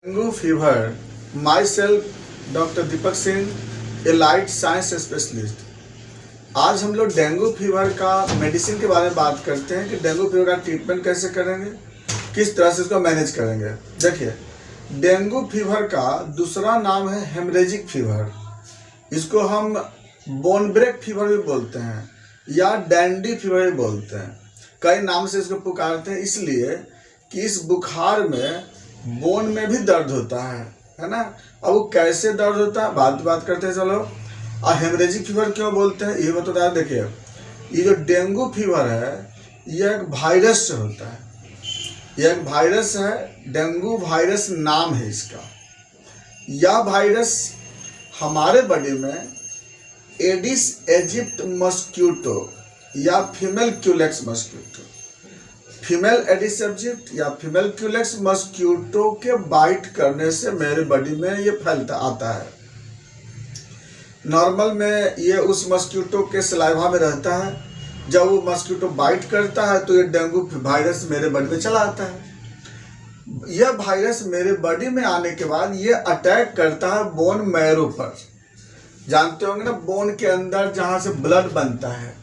Dengue fever, my self doctor Deepak Singh, allied science specialist. आज हम लोग डेंगू फीवर का मेडिसिन के बारे में बात करते हैं कि डेंगू फीवर का ट्रीटमेंट कैसे करेंगे, किस तरह से इसको मैनेज करेंगे। देखिए, डेंगू फीवर का दूसरा नाम है हेमरेजिक फीवर। इसको हम बोन ब्रेक फीवर भी बोलते हैं या डैंडी फीवर भी बोलते हैं। कई नाम से इसको पुकारते हैं इसलिए कि इस बुखार में बोन में भी दर्द होता है ना। अब वो कैसे दर्द होता है बात करते हैं। चलो, और हेमरेजिक फीवर क्यों बोलते हैं ये बता रहा। देखिए, ये जो डेंगू फीवर है ये एक वायरस से होता है। यह एक वायरस है, डेंगू वायरस नाम है इसका। यह वायरस हमारे बॉडी में एडिस एजिप्ट मस्क्यूटो या female Culex mosquito, female Aedes Egypt या फीमेल क्यूलेक्स मस्क्यूटो के बाइट करने से मेरे बॉडी में ये फैलता आता है। नॉर्मल में ये उस मस्क्यूटो के सलाइवा में रहता है। जब वो मस्क्यूटो बाइट करता है तो ये डेंगू वायरस मेरे बॉडी में चला आता है। यह वायरस मेरे बॉडी में आने के बाद ये अटैक करता है बोन मैरो पर। जानते होंगे ना, बोन के अंदर जहाँ से ब्लड बनता है,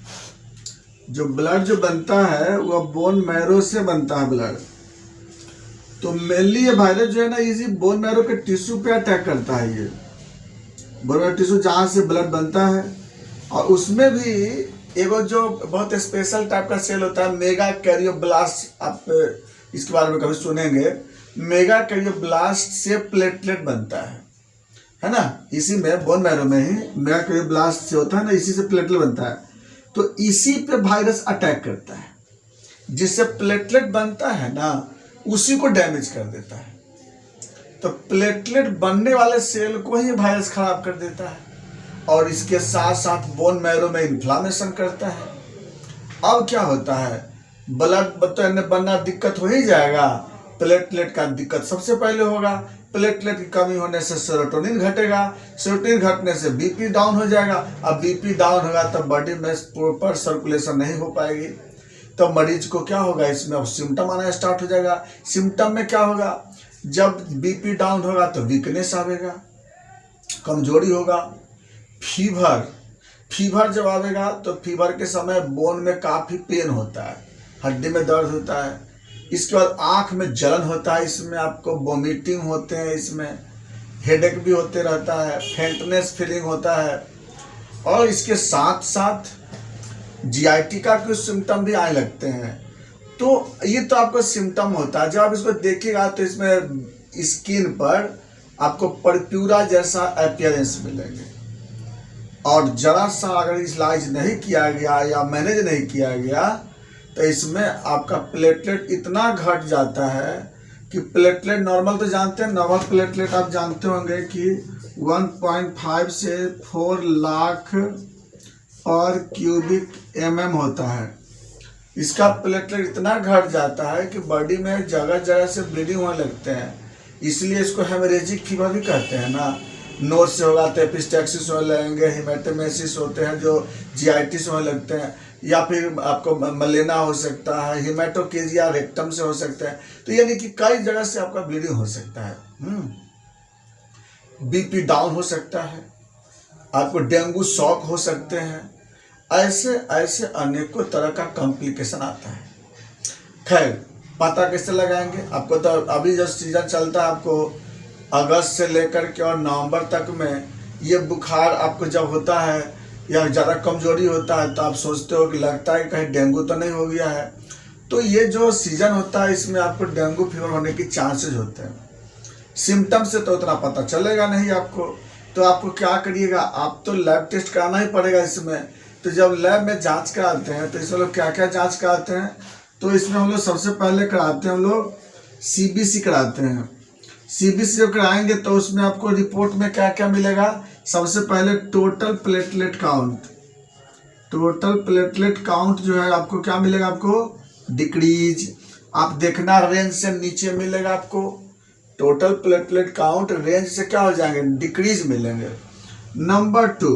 जो ब्लड जो बनता है वह बोन मैरो से बनता है ब्लड। तो मेनली ये वायरस जो है ना, इसी बोन मैरो के टिश्यू पे अटैक करता है। ये बोन मैरो टिश्यू जहाँ से ब्लड बनता है, और उसमें भी एगो जो बहुत स्पेशल टाइप का सेल होता है मेगा कैरियोब्लास्ट। आप इसके बारे में कभी सुनेंगे। मेगा कैरियोब्लास्ट से प्लेटलेट बनता है ना। इसी में बोन मैरो में ही मेगा कैरियोब्लास्ट से होता है ना, इसी से प्लेटलेट बनता है। तो इसी पे वायरस अटैक करता है, जिससे प्लेटलेट बनता है ना, उसी को डैमेज कर देता है। तो प्लेटलेट बनने वाले सेल को ही वायरस खराब कर देता है, और इसके साथ साथ बोन मैरो में इन्फ्लामेशन करता है। अब क्या होता है, ब्लड बनना दिक्कत हो ही जाएगा। प्लेटलेट का दिक्कत सबसे पहले होगा। प्लेटलेट की कमी होने से सेरोटोनिन घटेगा, सेरोटोनिन घटने से बीपी डाउन हो जाएगा। अब बीपी डाउन होगा तब बॉडी में प्रॉपर सर्कुलेशन नहीं हो पाएगी। तो मरीज को क्या होगा, इसमें अब सिम्टम आना स्टार्ट हो जाएगा। सिम्टम में क्या होगा, जब बीपी डाउन होगा तो वीकनेस आवेगा, कमजोरी होगा, फीवर जब आवेगा तो फीवर के समय बोन में काफ़ी पेन होता है, हड्डी में दर्द होता है। इसके बाद आँख में जलन होता है, इसमें आपको वोमिटिंग होते हैं, इसमें हेडेक भी होते रहता है, फेंटनेस फीलिंग होता है, और इसके साथ साथ जीआईटी का कुछ सिम्टम भी आने लगते हैं। तो ये तो आपको सिम्टम होता है। जब आप इसको देखिएगा तो इसमें स्किन पर आपको परप्यूरा जैसा अपीयरेंस मिलेंगे। और जरा सा अगर इलाज नहीं किया गया या मैनेज नहीं किया गया तो इसमें आपका प्लेटलेट इतना घट जाता है कि प्लेटलेट नॉर्मल तो जानते हैं, नॉर्मल प्लेटलेट आप जानते होंगे कि 1.5 से 4 लाख पर क्यूबिक mm होता है। इसका प्लेटलेट इतना घट जाता है कि बॉडी में जगह जगह से ब्लीडिंग होने लगते हैं। इसलिए इसको हेमरेजिक फीवर भी कहते हैं ना। नोज से होगा तो एपिस्टैक्सिस होने लगेंगे, हेमेटोमेसिस होते हैं जो जीआईटी से होने लगते हैं, या फिर आपको मलेना हो सकता है, हेमेटोकेजिया रेक्टम से हो सकता है। तो यानी कि कई जगह से आपका ब्लीडिंग हो सकता है। बीपी डाउन हो सकता है, आपको डेंगू शॉक हो सकते हैं। ऐसे अनेकों तरह का कॉम्प्लिकेशन आता है। खैर, पता कैसे लगाएंगे? आपको तो अभी जो सीजन चलता है, आपको अगस्त से लेकर के और नवंबर तक में ये बुखार आपको जब होता है या ज़्यादा कमजोरी होता है तो आप सोचते हो कि लगता है कहीं डेंगू तो नहीं हो गया है। तो ये जो सीजन होता है इसमें आपको डेंगू फीवर होने की चांसेस होते हैं। सिम्टम से तो उतना पता चलेगा नहीं आपको। तो आपको क्या करिएगा, आप तो लैब टेस्ट कराना ही पड़ेगा इसमें। तो जब लैब में जाँच कराते हैं तो इसमें लोग क्या क्या जाँच कराते हैं, तो इसमें हम लोग सबसे पहले कराते हैं, हम लोग CBC कराते हैं। CBC जब कराएंगे तो उसमें आपको रिपोर्ट में क्या क्या मिलेगा। सबसे पहले total platelet count. Total platelet count जो है आपको क्या मिलेगा, आपको डिक्रीज। आप देखना रेंज से नीचे मिलेगा आपको। टोटल प्लेटलेट काउंट रेंज से क्या हो जाएंगे, डिक्रीज मिलेंगे। Number 2,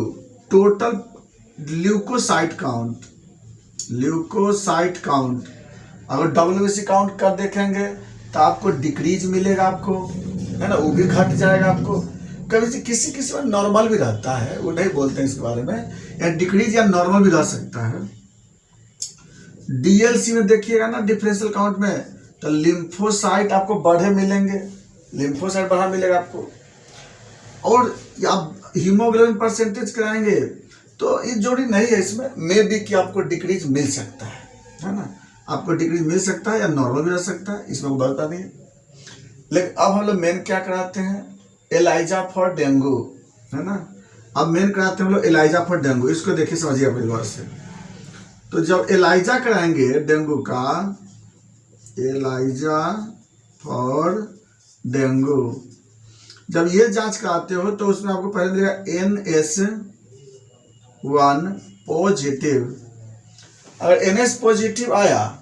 total leucocyte count. Leucocyte count अगर WBC काउंट कर देखेंगे तो आपको डिक्रीज मिलेगा आपको। है ना, वो भी घट जाएगा आपको। कभी किसी किसी में नॉर्मल भी रहता है, वो नहीं बोलते हैं इसके बारे में, या डिक्रीज या नॉर्मल भी रह सकता है। डीएलसी में देखिएगा ना डिफरेंशियल काउंट में, तो लिम्फोसाइट आपको बढ़े मिलेंगे, लिम्फोसाइट बढ़ा मिलेगा आपको। और आप हीमोग्लोबिन परसेंटेज कराएंगे तो ये जोड़ी नहीं है इसमें, मे बी कि आपको डिक्रीज मिल सकता है ना, आपको डिक्रीज मिल सकता है या नॉर्मल भी रह सकता है, इसमें कोई बता नहीं है। लेकिन अब हम लोग मेन क्या कराते हैं, एलाइजा फॉर डेंगू, है ना। अब मेन कराते हैं हम लोग एलाइजा फॉर डेंगू। इसको देखिए समझिए अपने गौर से। तो जब एलाइजा कराएंगे डेंगू का, एलाइजा फॉर डेंगू, जब ये जांच कराते हो तो उसमें आपको पहले मिलेगा NS1 पॉजिटिव। अगर NS पॉजिटिव आया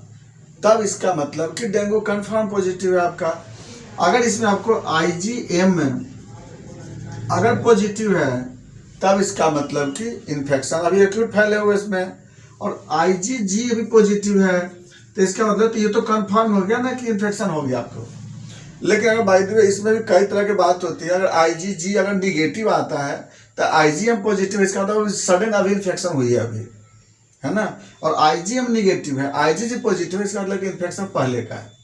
तब इसका मतलब कि डेंगू कंफर्म पॉजिटिव है आपका। अगर इसमें आपको IgM अगर पॉजिटिव है तब इसका मतलब कि इन्फेक्शन अभी एक्यूट फैले हुए इसमें, और IgG अभी पॉजिटिव है तो इसका मतलब तो ये तो कंफर्म हो गया ना कि इन्फेक्शन हो गया आपको। लेकिन अगर बाय द वे इसमें भी कई तरह की बात होती है, अगर IgG अगर निगेटिव आता है तो IgM पॉजिटिव, इसका मतलब सडन अभी इन्फेक्शन हुई है अभी, है ना। और IgM निगेटिव है, IgG पॉजिटिव है, इसका मतलब कि इन्फेक्शन पहले का है।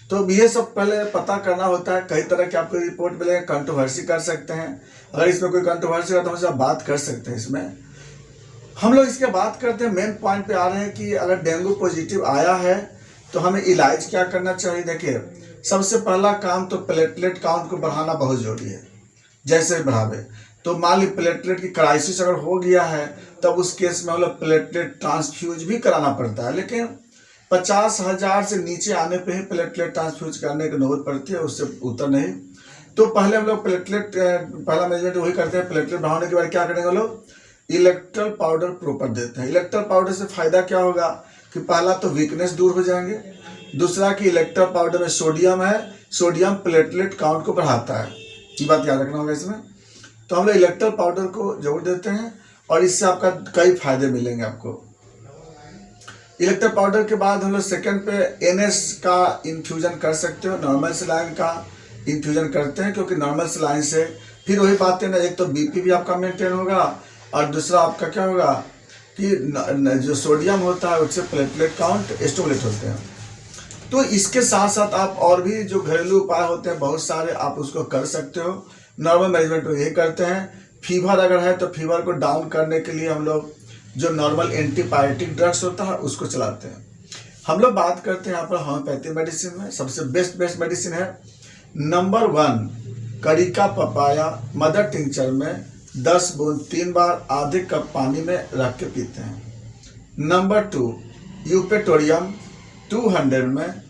तो ये सब पहले पता करना होता है। कई तरह की आपको रिपोर्ट मिलेगा, कंट्रोवर्सी कर सकते हैं। अगर इसमें कोई कंट्रोवर्सी हो तो हमसे आप बात कर सकते हैं। इसमें हम लोग इसके बात करते हैं, मेन पॉइंट पे आ रहे हैं कि अगर डेंगू पॉजिटिव आया है तो हमें इलाज क्या करना चाहिए। देखिए, सबसे पहला काम तो प्लेटलेट काउंट को बढ़ाना बहुत जरूरी है। जैसे बढ़ावे तो मान ली प्लेटलेट की क्राइसिस अगर हो गया है तब उस केस में हम लोग प्लेटलेट ट्रांसफ्यूज भी कराना पड़ता है। लेकिन 50,000 से नीचे आने पे ही प्लेटलेट ट्रांसफ्यूज करने की नौबत पड़ती है, उससे उतर नहीं। तो पहले हम लोग प्लेटलेट पहला मेजरमेंट वही करते हैं। प्लेटलेट बढ़ाने के बाद क्या करेंगे हम लोग, इलेक्ट्रल पाउडर प्रॉपर देते हैं। इलेक्ट्रल पाउडर से फायदा क्या होगा कि पहला तो वीकनेस दूर हो जाएंगे, दूसरा कि इलेक्ट्रल पाउडर में सोडियम है, सोडियम प्लेटलेट काउंट को बढ़ाता है, ये बात याद रखना होगा इसमें। तो हम लोग इलेक्ट्रल पाउडर को जरूर देते हैं और इससे आपका कई फायदे मिलेंगे आपको। इलेक्ट्रल पाउडर के बाद हम लोग सेकेंड पे NS का इन्फ्यूजन कर सकते हो, नॉर्मल सलाइन का इन्फ्यूजन करते हैं, क्योंकि नॉर्मल सलाइन से फिर वही बात है ना, एक तो BP भी आपका मेंटेन होगा और दूसरा आपका क्या होगा कि जो सोडियम होता है उससे प्लेटलेट काउंट स्टिमुलेट होते हैं। तो इसके साथ साथ आप और भी जो घरेलू उपाय होते हैं बहुत सारे, आप उसको कर सकते हो। नॉर्मल मैनेजमेंट में यही करते हैं। फीवर अगर है तो फीवर को डाउन करने के लिए हम लोग जो नॉर्मल एंटीबायोटिक ड्रग्स होता है उसको चलाते हैं। हम लोग बात करते हैं यहाँ पर होम्योपैथी मेडिसिन में सबसे बेस्ट मेडिसिन है नंबर 1 करिका पपाया मदर टिंचर में 10 बूंद 3 बार आधे कप पानी में रख के पीते हैं। नंबर 2 यूपेटोरियम 200 में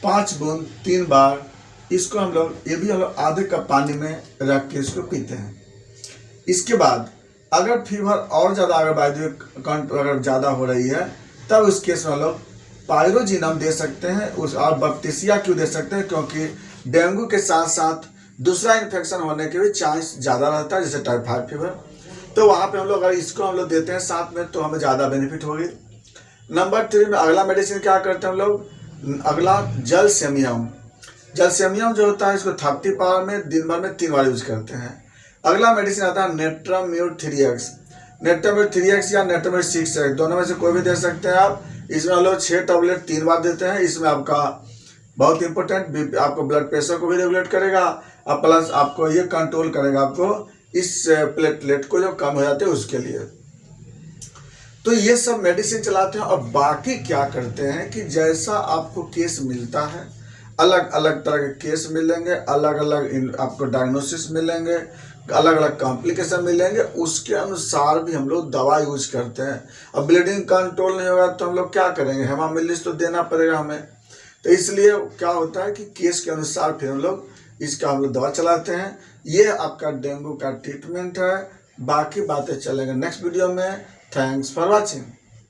5 बूंद 3 बार, इसको हम लोग ये भी हम लोग आधे कप पानी में रख के इसको पीते हैं। इसके बाद अगर फीवर और ज़्यादा अगर ज़्यादा हो रही है तब उस केस में हम लोग पायरोजिनम दे सकते हैं और बप्टिसिया क्यों दे सकते हैं, क्योंकि डेंगू के साथ साथ दूसरा इन्फेक्शन होने के भी चांस ज़्यादा रहता है, जैसे टाइफाइड फीवर। तो वहाँ पे हम लोग अगर इसको हम लोग देते हैं साथ में तो हमें ज़्यादा बेनिफिट होगी। नंबर 3 में अगला मेडिसिन क्या करते हैं हम लोग, अगला जलसेमियम। जलसेमियम जो होता है इसको 30 पावर में दिन भर में 3 बार यूज करते हैं। अगला मेडिसिन आता है नेट्राम्यूट 3x। नेट्राम्यूट 3x या नेट्राम्यूट 6x, दोनों में से कोई भी दे सकते हैं आप। इसमें हम लोग 6 टैबलेट 3 बार देते हैं। इसमें आपका बहुत इंपॉर्टेंट आपको ब्लड प्रेशर को भी रेगुलेट करेगा और प्लस आपको ये कंट्रोल करेगा आपको इस प्लेटलेट को जो कम हो जाते हैं उसके लिए। तो ये सब मेडिसिन चलाते हैं। और बाकी क्या करते हैं कि जैसा आपको केस मिलता है, अलग अलग तरह के केस मिलेंगे, अलग अलग आपको डायग्नोसिस मिलेंगे, अलग अलग कॉम्प्लिकेशन मिलेंगे, उसके अनुसार भी हम लोग दवा यूज करते हैं। अब ब्लीडिंग कंट्रोल नहीं होगा तो हम लोग क्या करेंगे, हेमामिलिस तो देना पड़ेगा हमें। तो इसलिए क्या होता है कि केस के अनुसार फिर हम लोग दवा चलाते हैं। ये आपका डेंगू का ट्रीटमेंट है। बाकी बातें चलेंगे नेक्स्ट वीडियो में। Thanks for watching.